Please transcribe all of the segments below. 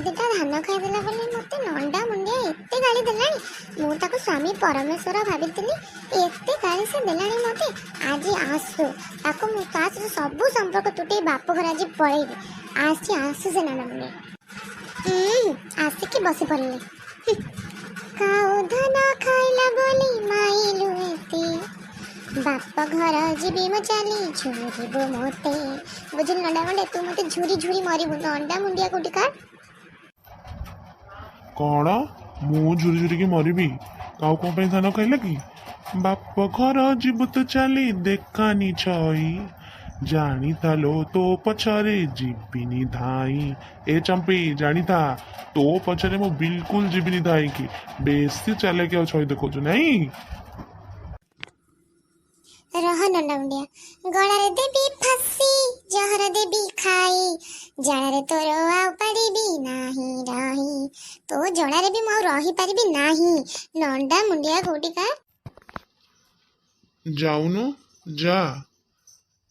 दिटा धान खाईदेला बोली मते नंडा मुंडिया एते गाली देलानी। मु ताको स्वामी परमेश्वर भाबितली एते गाली से देलानी मते। आज आसु ताको मु तास सब संपर्क तुटे बाप घर आज पळेबी। आसु से नाना मुंडिया आसिकी बसी पड़ले। काऊ धान खाइला बोली माइलु एते बाप घर जीवी म चली झुरिबो मते। बुझल नंडा मुंडिया तू मते झुरी झुरी मरिबु। नंडा मुंडिया कोटी का कौन मु झुरी झुरी की मरबी काउ को पे धान खाइला कि बाप घर जीव तो चली देखानी छई जानी था लो तो पछरे जीविनी धाई। ए चंपी जानी था तो पछरे मो बिल्कुल जीविनी धाई की बेसी चले के छई देखो नहीं रह नंडा मुंडिया गळारे देबी फासी जहर देबी खाई जणारे तोर आउ पारिबी नाही रही तो जणारे भी मु रही पारिबी नाही। नंडा मुंडिया कोटी का जाऊनु जा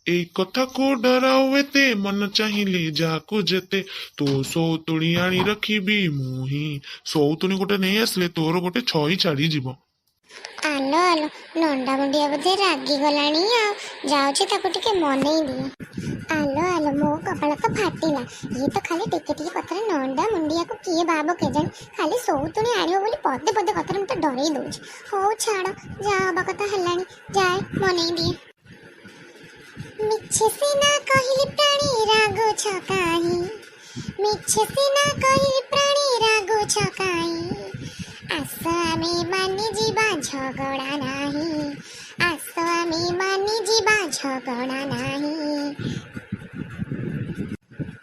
ए कथा को डराओ एते मन चाहिए जाको जेते तो सौतुणी आनी रखिबी मुही सौतुणी गोटे नहीं आसले तोर गोटे छई छाड़ी जीव। आलो आलो नंडा मुंडिया बोधे रागी गलानी जाऊची ताको टिके मनेई दिए। आलो आलो मो कपाल तो फाटिला ये तो खाली टिके टिके कथरे नंडा मुंडिया को किए बाबो के जान खाली सौतुणी आनियो बोली पदे पदे कथरे मते डरेई दोछ। हो छाड़ो जा बकता हलानी जाए मनेई दिए। मिच्छे सीना कहिली प्राणी रागो छकाही मिच्छे सीना कहिली प्राणी रागो छकाही आसामी मानी जीवा झगड़ा नाही आसामी मानी जीवा झगड़ा नाही।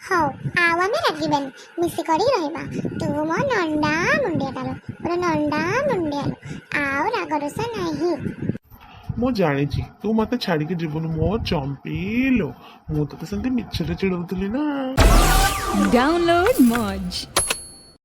हो आवा में रागी बन मिसी करी रहबा तू मो नंडा मुंडिया तालो पुरा नंडा मुंडिया आउ रागरसा नाही। मु जानी तू मत छाड़ी के जीवन मो चंपी लो मु तो सेंती मिछरे चिड़ौतली ना। Download Moj.